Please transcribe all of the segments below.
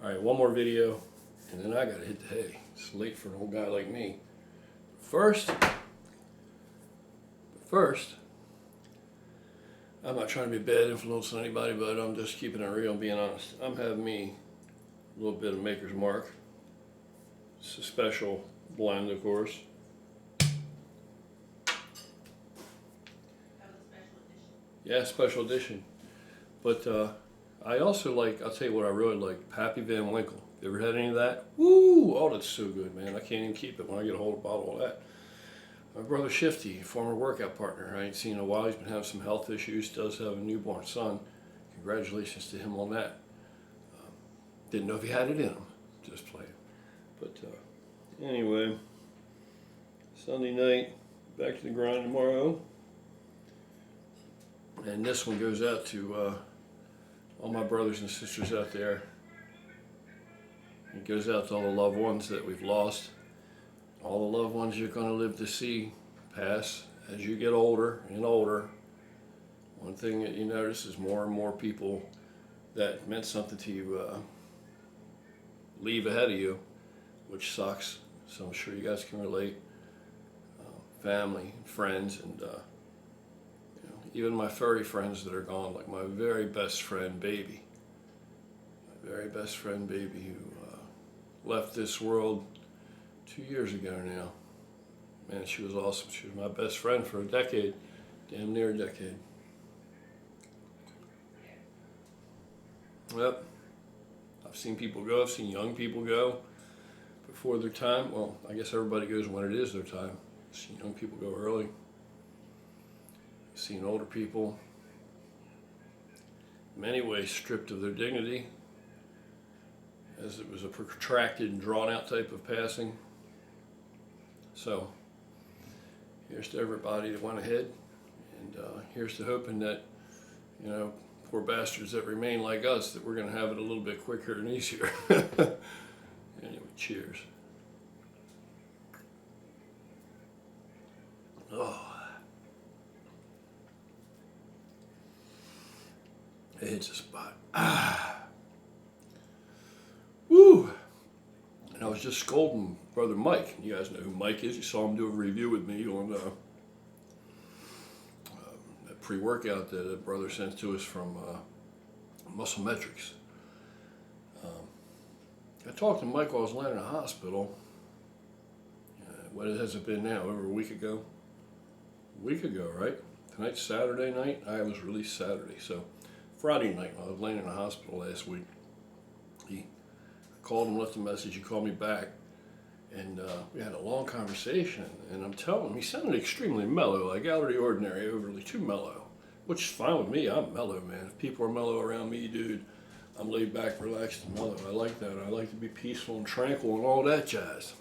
Alright, one more video, and then I gotta hit the hay. It's late for an old guy like me. First, I'm not trying to be a bad influence on anybody, but I'm just keeping it real and being honest. I'm having me a little bit of Maker's Mark. It's a special blend, of course. Yeah, special edition. But I also like, I'll tell you what I really like, Pappy Van Winkle. You ever had any of that? Woo! Oh, that's so good, man. I can't even keep it when I get a hold of a bottle of that. My brother Shifty, former workout partner. I ain't seen in a while. He's been having some health issues. Does have a newborn son. Congratulations to him on that. Didn't know if he had it in him. Just playing. But anyway, Sunday night, back to the grind tomorrow. And this one goes out to all my brothers and sisters out there. It goes out to all the loved ones that we've lost. All the loved ones you're going to live to see pass as you get older and older. One thing that you notice is more and more people that meant something to you leave ahead of you, which sucks. So I'm sure you guys can relate. Family, friends, and even my furry friends that are gone, like my very best friend, Baby. My very best friend, Baby, who left this world 2 years ago now. Man, she was awesome. She was my best friend for a decade, damn near a decade. Yep. I've seen people go, I've seen young people go before their time. Well, I guess everybody goes when it is their time. I've seen young people go early. I've seen older people, in many ways, stripped of their dignity, as it was a protracted and drawn out type of passing. So, here's to everybody that went ahead, and here's to hoping that, you know, poor bastards that remain like us, that we're going to have it a little bit quicker and easier. Anyway, cheers. Oh. It hits a spot. Ah. Woo! And I was just scolding Brother Mike. You guys know who Mike is. You saw him do a review with me on that pre-workout that a brother sent to us from Muscle Metrics. I talked to Mike while I was laying in the hospital. What has it been now? Over a week ago? A week ago, right? Tonight's Saturday night. I was released Saturday. So Friday night when I was laying in the hospital last week, he called and left a message. He called me back, and we had a long conversation. And I'm telling him, he sounded extremely mellow, like out of the ordinary, overly too mellow, which is fine with me. I'm mellow, man. If people are mellow around me, dude, I'm laid back, relaxed, and mellow. I like that. I like to be peaceful and tranquil and all that jazz.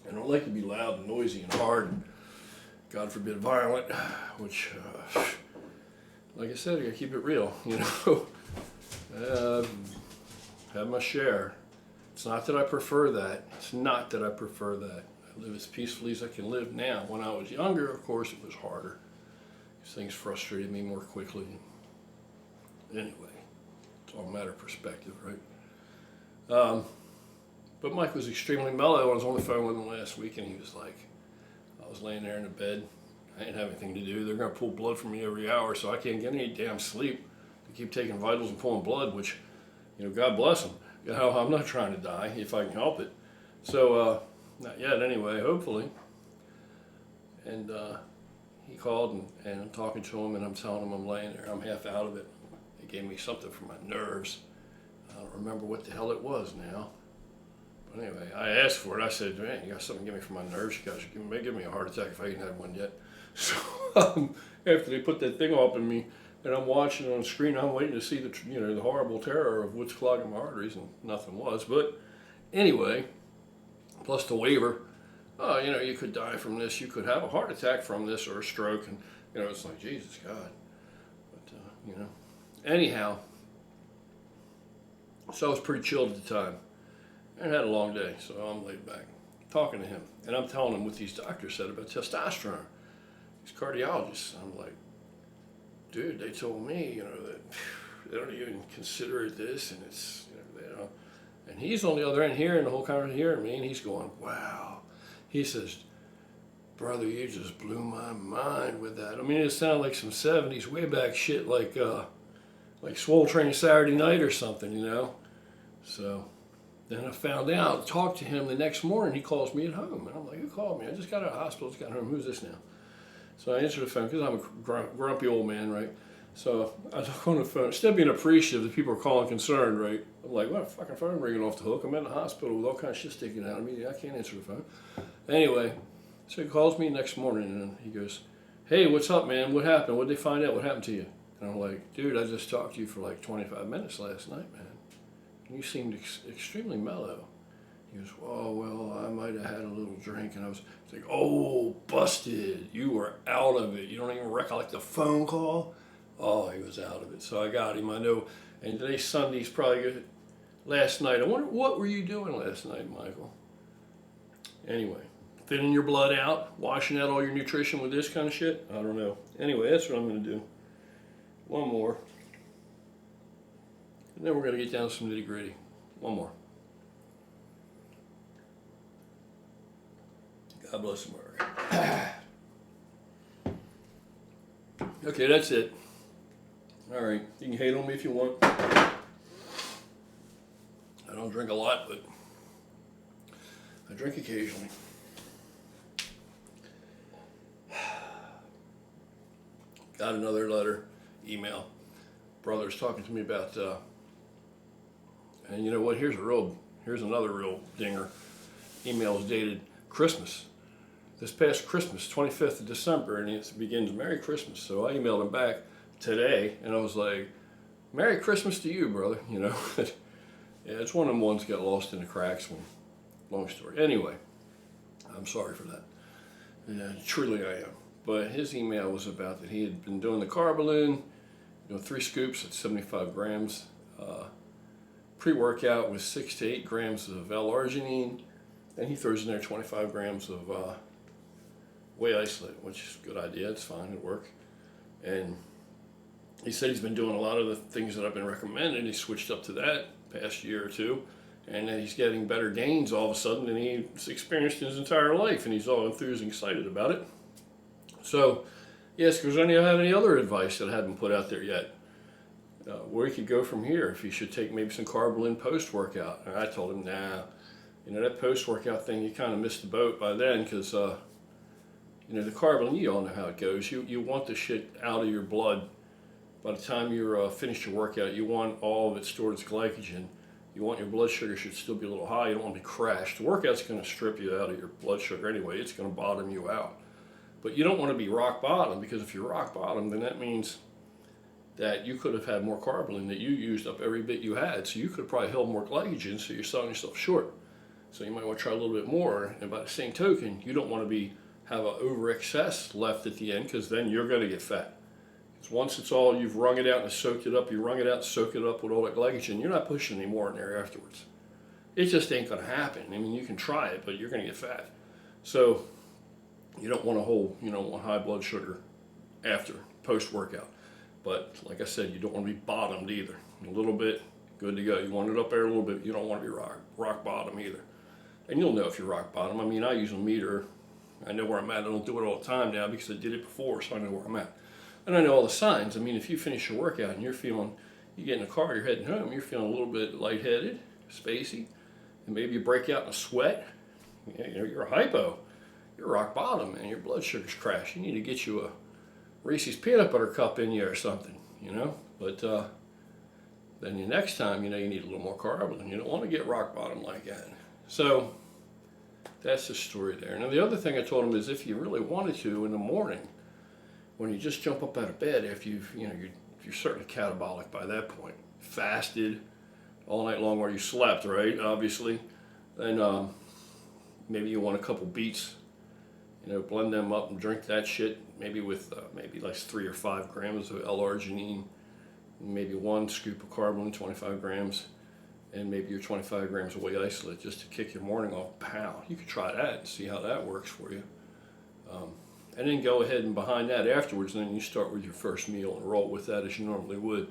I don't like to be loud and noisy and hard and, God forbid, violent, which, like I said, I gotta keep it real, you know. Have my share. It's not that I prefer that. It's not that I prefer that. I live as peacefully as I can live now. When I was younger, of course, it was harder. These things frustrated me more quickly. Anyway, it's all a matter of perspective, right? But Mike was extremely mellow. I was on the phone with him last week, and he was like, I was laying there in the bed. I didn't have anything to do. They're going to pull blood from me every hour, so I can't get any damn sleep. They keep taking vitals and pulling blood, which, you know, God bless them. You know, I'm not trying to die if I can help it. So, not yet anyway, hopefully. And he called, and I'm talking to him, and I'm telling him I'm laying there. I'm half out of it. They gave me something for my nerves. I don't remember what the hell it was now. But anyway, I asked for it. I said, man, you got something to give me for my nerves? You guys may give me a heart attack if I ain't had one yet. So after they put that thing up in me, and I'm watching it on the screen, I'm waiting to see the, you know, the horrible terror of what's clogging my arteries, and nothing was. But anyway, plus the waiver, oh, you know, you could die from this, you could have a heart attack from this, or a stroke, and you know, it's like, Jesus God. But you know, anyhow, so I was pretty chilled at the time. I had a long day, so I'm laid back, talking to him, and I'm telling him what these doctors said about testosterone. These cardiologists, I'm like, dude, they told me, you know, that they don't even consider it this, and it's, you know, And he's on the other end hearing the whole conversation, hearing me, and he's going, wow. He says, brother, you just blew my mind with that. I mean, it sounded like some 70s way back shit, like Swole Train Saturday Night or something, you know? So then I found out, talked to him the next morning. He calls me at home. And I'm like, who called me? I just got out of the hospital, just got home. Who's this now? So I answered the phone because I'm a grumpy old man, right? So I talk on the phone, instead of being appreciative that people are calling concerned, right? I'm like, what, fucking phone ringing off the hook. I'm in the hospital with all kinds of shit sticking out of me. I can't answer the phone. Anyway, so he calls me next morning and he goes, hey, what's up, man? What happened? What'd they find out? What happened to you? And I'm like, dude, I just talked to you for like 25 minutes last night, man. And you seemed extremely mellow. He goes, oh, well, I might have had a little drink. And I was like, oh, busted. You were out of it. You don't even recollect the phone call? Oh, he was out of it. So I got him. I know. And today's Sunday's probably good. Last night, I wonder, what were you doing last night, Michael? Anyway, thinning your blood out, washing out all your nutrition with this kind of shit? I don't know. Anyway, that's what I'm going to do. One more. And then we're going to get down to some nitty gritty. One more. God bless America. Okay, that's it. All right, you can hate on me if you want. I don't drink a lot, but I drink occasionally. Got another letter, email. Brother's talking to me about, and you know what? Here's another real dinger. Email is dated Christmas. This past Christmas, 25th of December, and it begins Merry Christmas. So I emailed him back today, and I was like, Merry Christmas to you, brother. You know, yeah, it's one of them ones that got lost in the cracks. Long story. Anyway, I'm sorry for that. Yeah, truly I am. But his email was about that he had been doing the carb balloon, 3 scoops at 75 grams. Pre-workout with 6 to 8 grams of L-arginine, and he throws in there 25 grams of whey isolate, which is a good idea. It's fine. It'll work. And he said he's been doing a lot of the things that I've been recommending. He switched up to that past year or two, and then he's getting better gains all of a sudden than he's experienced in his entire life, and he's all enthused and excited about it. So he asked if I have any other advice that I hadn't put out there yet, where he could go from here, if he should take maybe some carb balloon post-workout. And I told him, nah, that post-workout thing, you kind of missed the boat by then, because the carb balloon, you all know how it goes. You want the shit out of your blood. By the time you're finished your workout, you want all of it stored as glycogen. You want your blood sugar should still be a little high. You don't want to be crashed. The workout's going to strip you out of your blood sugar anyway. It's going to bottom you out. But you don't want to be rock bottom, because if you're rock bottom, then that means that you could have had more carb balloon, that you used up every bit you had. So you could have probably held more glycogen, so you're selling yourself short. So you might want to try a little bit more. And by the same token, you don't want to have an over excess left at the end, because then you're going to get fat. Once it's all, you've wrung it out and soaked it up, you wrung it out and soak it up with all that glycogen, you're not pushing any more in there afterwards. It just ain't going to happen. I mean, you can try it, but you're going to get fat. So you don't want high blood sugar after, post-workout. But like I said, you don't want to be bottomed either. A little bit, good to go. You want it up there a little bit, you don't want to be rock bottom either. And you'll know if you're rock bottom. I mean, I use a meter. I know where I'm at. I don't do it all the time now because I did it before, so I know where I'm at. And I know all the signs. I mean, if you finish your workout and you get in the car, you're heading home, you're feeling a little bit lightheaded, spacey, and maybe you break out in a sweat, you're a hypo, you're rock bottom, and your blood sugar's crashed. You need to get you a Reese's peanut butter cup in you or something, But then the next time, you need a little more carb, and you don't want to get rock bottom like that. So that's the story there. Now, the other thing I told him is if you really wanted to in the morning, when you just jump up out of bed after you're certainly catabolic by that point, fasted all night long while you slept, right? Obviously, then maybe you want a couple Beets, blend them up and drink that shit. Maybe with maybe like 3 or 5 grams of L-arginine, maybe 1 scoop of carb balloon, 25 grams, and maybe your 25 grams of whey isolate just to kick your morning off. Pow! You could try that and see how that works for you. And then go ahead and behind that afterwards, and then you start with your first meal and roll with that as you normally would,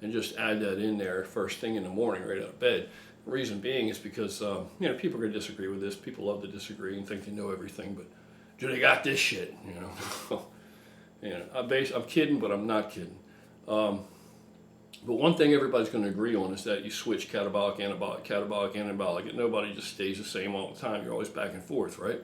and just add that in there first thing in the morning right out of bed. Reason being is because, you know, people are going to disagree with this. People love to disagree and think they know everything, but do they got this shit, you know? You know, I'm kidding, but I'm not kidding. But one thing everybody's going to agree on is that you switch catabolic, anabolic, and nobody just stays the same all the time. You're always back and forth, right?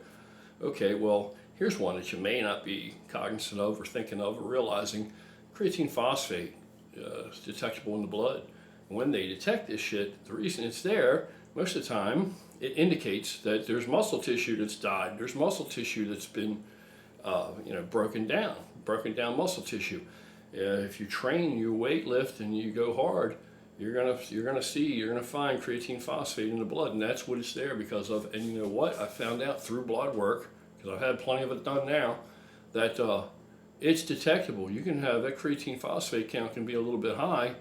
Okay, well, here's one that you may not be cognizant of or thinking of or realizing. Creatine phosphate is detectable in the blood. When they detect this shit, the reason it's there, most of the time, it indicates that there's muscle tissue that's died. There's muscle tissue that's been, you know, broken down muscle tissue. If you train, you weight lift, and you go hard, you're gonna find creatine phosphate in the blood, and that's what it's there because of. And you know what? I found out through blood work, because I've had plenty of it done now, that it's detectable. You can have that creatine phosphate count can be a little bit high,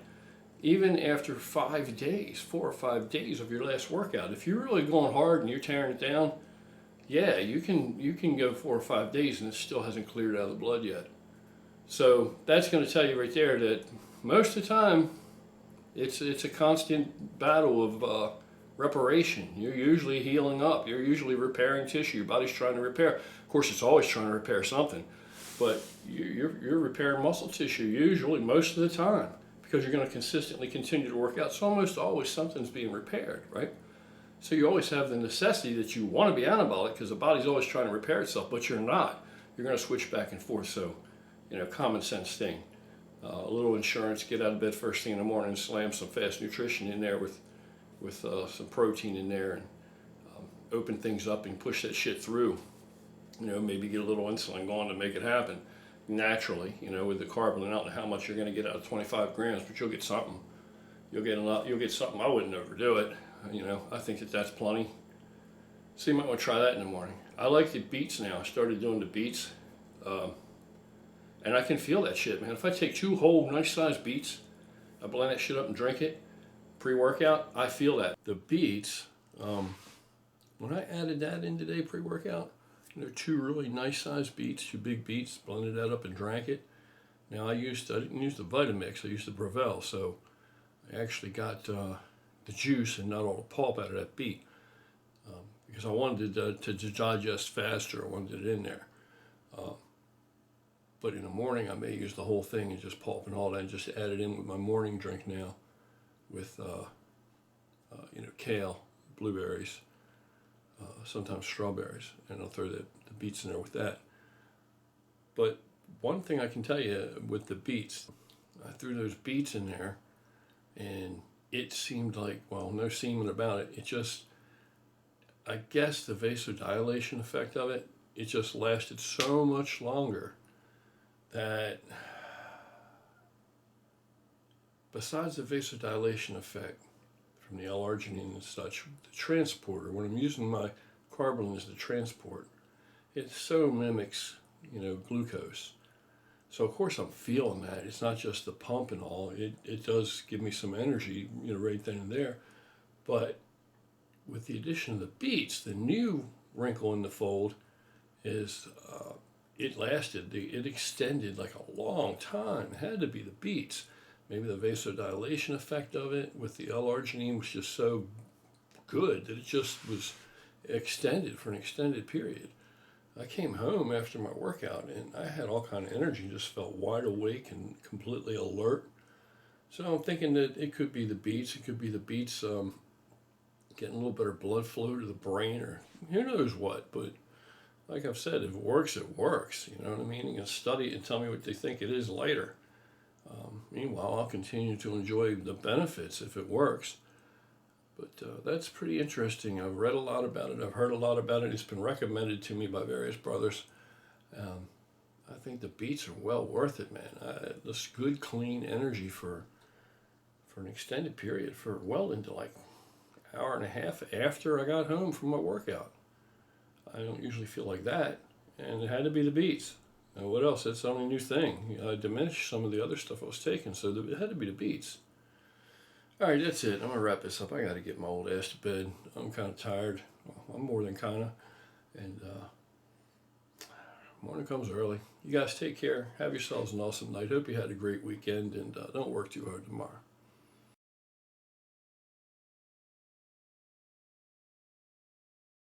even after 5 days, 4 or 5 days of your last workout. If you're really going hard and you're tearing it down, yeah, you can go 4 or 5 days and it still hasn't cleared out of the blood yet. So that's going to tell you right there that most of the time, it's a constant battle of reparation. You're usually healing up. You're usually repairing tissue. Your body's trying to repair. Of course, it's always trying to repair something, but you're repairing muscle tissue usually most of the time because you're going to consistently continue to work out. So almost always something's being repaired, right? So you always have the necessity that you want to be anabolic because the body's always trying to repair itself, but you're not. You're going to switch back and forth. So, you know, common sense thing. A little insurance, get out of bed first thing in the morning and slam some fast nutrition in there with some protein in there and open things up and push that shit through. You know, maybe get a little insulin going to make it happen naturally, you know, with the carbon. I don't know how much you're going to get out of 25 grams, but you'll get something. You'll get something. I wouldn't overdo it. You know, I think that's plenty. So you might want to try that in the morning. I like the Beets now. I started doing the Beets. And I can feel that shit, man. If I take 2 whole nice-sized Beets, I blend that shit up and drink it, pre-workout, I feel that. The Beets, when I added that in today, pre-workout, you know, 2 really nice-sized Beets, 2 big Beets, blended that up and drank it. Now I didn't use the Vitamix, I used the Brevel, so I actually got the juice and not all the pulp out of that beet because I wanted to digest faster. I wanted it in there. But in the morning, I may use the whole thing and just pulp and all that and just add it in with my morning drink now with, you know, kale, blueberries, sometimes strawberries, and I'll throw the beets in there with that. But one thing I can tell you with the beets, I threw those beets in there and it seemed like, well, no seeming about it. It just, I guess the vasodilation effect of it, it just lasted so much longer that besides the vasodilation effect from the L-arginine and such, the transporter, when I'm using my carbolin as the transport, it so mimics, you know, glucose. So of course I'm feeling that. It's not just the pump and all. It does give me some energy, you know, right then and there. But with the addition of the Beets, the new wrinkle in the fold is it lasted. It extended like a long time. It had to be the Beets. Maybe the vasodilation effect of it with the L-arginine was just so good that it just was extended for an extended period. I came home after my workout and I had all kind of energy, just felt wide awake and completely alert. So I'm thinking that it could be the Beets. It could be the Beets getting a little better blood flow to the brain or who knows what. But like I've said, if it works, it works. You know what I mean? You can study it and tell me what they think it is later. Meanwhile, I'll continue to enjoy the benefits if it works. But that's pretty interesting. I've read a lot about it. I've heard a lot about it. It's been recommended to me by various brothers. I think the Beets are well worth it, man. This good, clean energy for an extended period, for well into like an hour and a half after I got home from my workout. I don't usually feel like that, and it had to be the Beets. Now, what else? That's the only new thing. I diminished some of the other stuff I was taking, so it had to be the Beets. All right, that's it. I'm going to wrap this up. I got to get my old ass to bed. I'm kind of tired. Well, I'm more than kind of. And morning comes early. You guys take care. Have yourselves an awesome night. Hope you had a great weekend, and don't work too hard tomorrow.